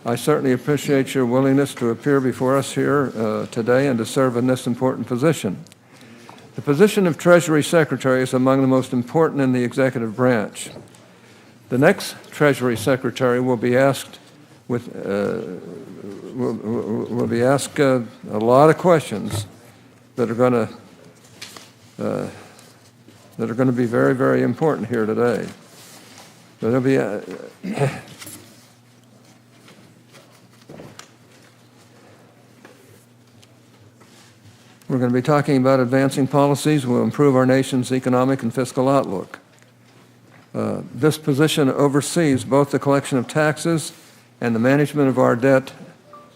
I certainly appreciate your willingness to appear before us here today and to serve in this important position. The position of Treasury Secretary is among the most important in the executive branch. The next Treasury Secretary will be asked a lot of questions that are going to be very, very important here today. There'll be we're going to be talking about advancing policies will improve our nation's economic and fiscal outlook. This position oversees both the collection of taxes and the management of our debt.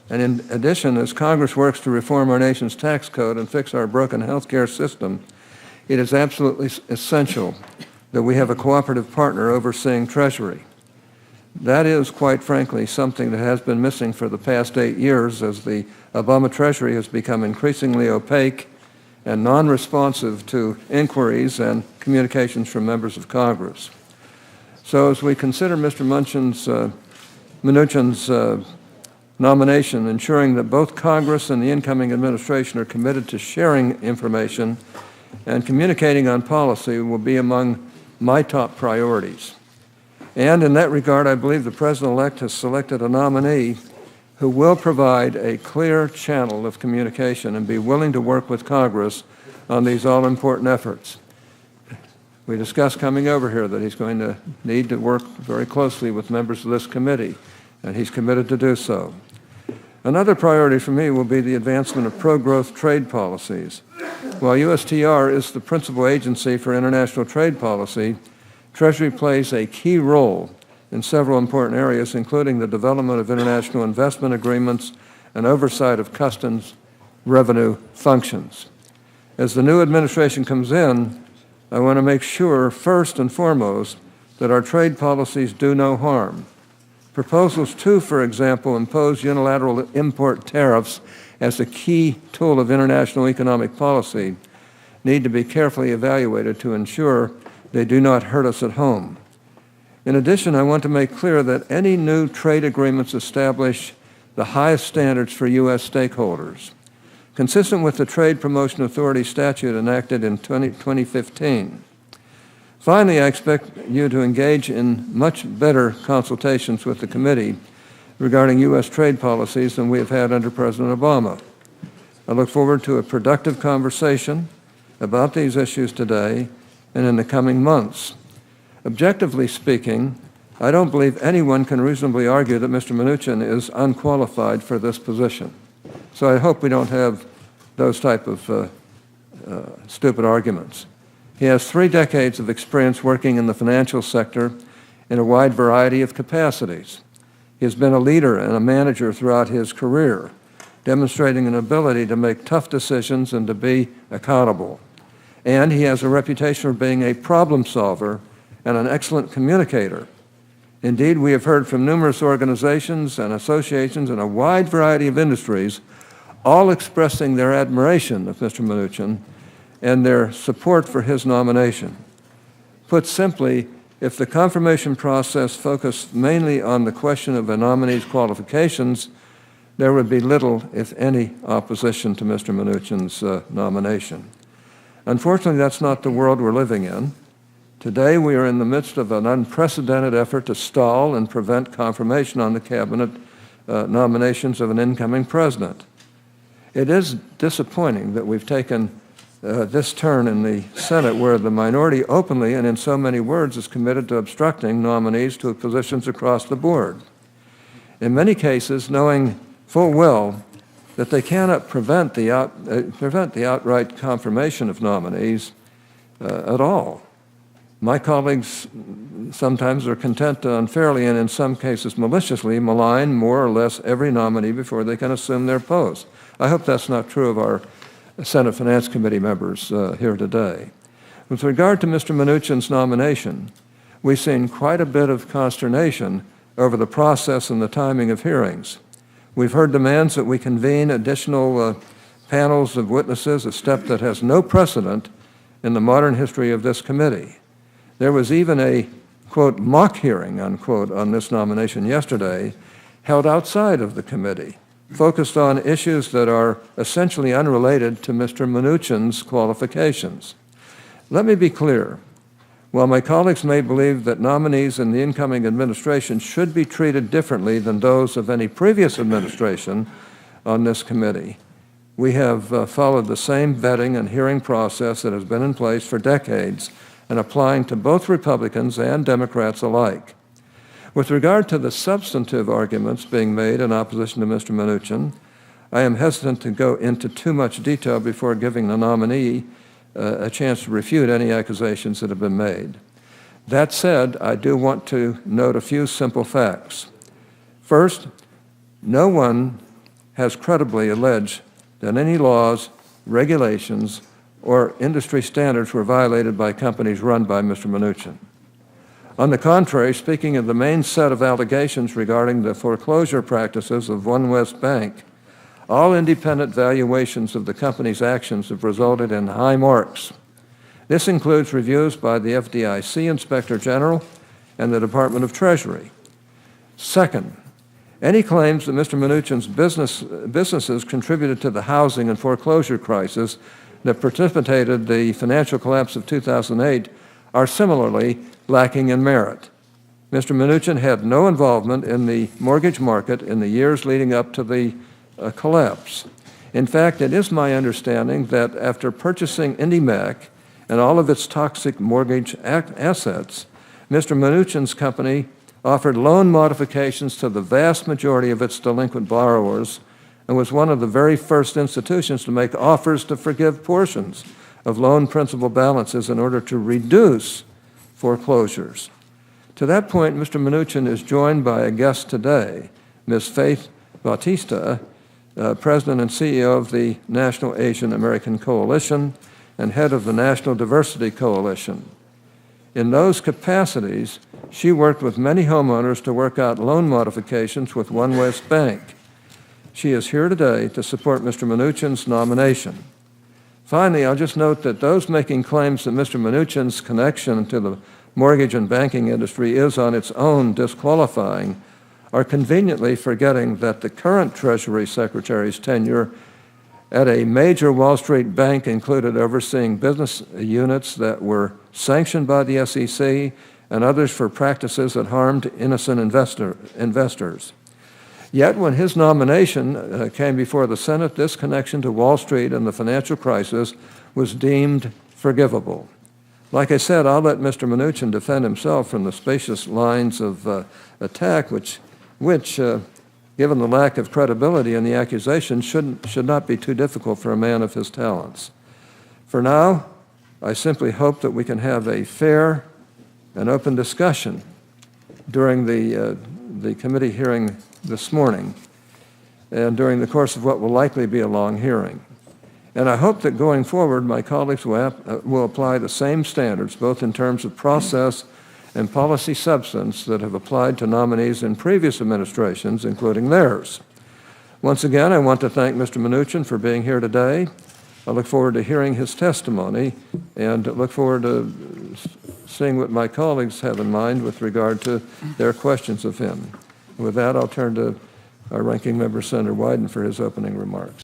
And in addition, as Congress works to reform our nation's tax code and fix our broken health care system, it is absolutely essential that we have a cooperative partner overseeing Treasury. That is, quite frankly, something that has been missing for the past 8 years as the Obama Treasury has become increasingly opaque and non-responsive to inquiries and communications from members of Congress. So as we consider Mr. Mnuchin's nomination, ensuring that both Congress and the incoming administration are committed to sharing information and communicating on policy will be among my top priorities. And in that regard, I believe the President-elect has selected a nominee who will provide a clear channel of communication and be willing to work with Congress on these all-important efforts. We discussed coming over here that he's going to need to work very closely with members of this committee, and he's committed to do so. Another priority for me will be the advancement of pro-growth trade policies. While USTR is the principal agency for international trade policy, Treasury plays a key role in several important areas, including the development of international investment agreements and oversight of customs revenue functions. As the new administration comes in, I want to make sure, first and foremost, that our trade policies do no harm. Proposals to, for example, impose unilateral import tariffs as a key tool of international economic policy need to be carefully evaluated to ensure they do not hurt us at home. In addition, I want to make clear that any new trade agreements establish the highest standards for U.S. stakeholders, consistent with the Trade Promotion Authority statute enacted in 2015. Finally, I expect you to engage in much better consultations with the committee regarding U.S. trade policies than we have had under President Obama. I look forward to a productive conversation about these issues today and in the coming months. Objectively speaking, I don't believe anyone can reasonably argue that Mr. Mnuchin is unqualified for this position. So I hope we don't have those type of stupid arguments. He has 3 decades of experience working in the financial sector in a wide variety of capacities. He has been a leader and a manager throughout his career, demonstrating an ability to make tough decisions and to be accountable. And he has a reputation for being a problem solver and an excellent communicator. Indeed, we have heard from numerous organizations and associations in a wide variety of industries, all expressing their admiration of Mr. Mnuchin and their support for his nomination. Put simply, if the confirmation process focused mainly on the question of a nominee's qualifications, there would be little, if any, opposition to Mr. Mnuchin's nomination. Unfortunately, that's not the world we're living in. Today, we are in the midst of an unprecedented effort to stall and prevent confirmation on the cabinet nominations of an incoming president. It is disappointing that we've taken this turn in the Senate where the minority openly and in so many words is committed to obstructing nominees to positions across the board. In many cases, knowing full well that they cannot prevent the outright confirmation of nominees at all. My colleagues sometimes are content to unfairly and in some cases maliciously malign more or less every nominee before they can assume their post. I hope that's not true of our Senate Finance Committee members here today. With regard to Mr. Mnuchin's nomination, we've seen quite a bit of consternation over the process and the timing of hearings. We've heard demands that we convene additional panels of witnesses, a step that has no precedent in the modern history of this committee. There was even a, quote, mock hearing, unquote, on this nomination yesterday, held outside of the committee, focused on issues that are essentially unrelated to Mr. Mnuchin's qualifications. Let me be clear. While my colleagues may believe that nominees in the incoming administration should be treated differently than those of any previous administration on this committee, we have followed the same vetting and hearing process that has been in place for decades and applying to both Republicans and Democrats alike. With regard to the substantive arguments being made in opposition to Mr. Mnuchin, I am hesitant to go into too much detail before giving the nominee a chance to refute any accusations that have been made. That said, I do want to note a few simple facts. First, no one has credibly alleged that any laws, regulations, or industry standards were violated by companies run by Mr. Mnuchin. On the contrary, speaking of the main set of allegations regarding the foreclosure practices of One West Bank, all independent valuations of the company's actions have resulted in high marks. This includes reviews by the FDIC Inspector General and the Department of Treasury. Second, any claims that Mr. Mnuchin's businesses contributed to the housing and foreclosure crisis that precipitated the financial collapse of 2008 are similarly lacking in merit. Mr. Mnuchin had no involvement in the mortgage market in the years leading up to the collapse. In fact, it is my understanding that after purchasing IndyMac and all of its toxic mortgage assets, Mr. Mnuchin's company offered loan modifications to the vast majority of its delinquent borrowers and was one of the very first institutions to make offers to forgive portions of loan principal balances in order to reduce foreclosures. To that point, Mr. Mnuchin is joined by a guest today, Ms. Faith Bautista, President and CEO of the National Asian American Coalition and head of the National Diversity Coalition. In those capacities, she worked with many homeowners to work out loan modifications with One West Bank. She is here today to support Mr. Mnuchin's nomination. Finally, I'll just note that those making claims that Mr. Mnuchin's connection to the mortgage and banking industry is on its own disqualifying are conveniently forgetting that the current Treasury Secretary's tenure at a major Wall Street bank included overseeing business units that were sanctioned by the SEC and others for practices that harmed innocent investors. Yet when his nomination came before the Senate, this connection to Wall Street and the financial crisis was deemed forgivable. Like I said, I'll let Mr. Mnuchin defend himself from the spacious lines of attack which, given the lack of credibility in the accusation, should not be too difficult for a man of his talents. For now, I simply hope that we can have a fair and open discussion during the committee hearing this morning and during the course of what will likely be a long hearing. And I hope that going forward, my colleagues will apply the same standards, both in terms of process and policy substance, that have applied to nominees in previous administrations, including theirs. Once again, I want to thank Mr. Mnuchin for being here today. I look forward to hearing his testimony and look forward to seeing what my colleagues have in mind with regard to their questions of him. With that, I'll turn to our ranking member, Senator Wyden, for his opening remarks.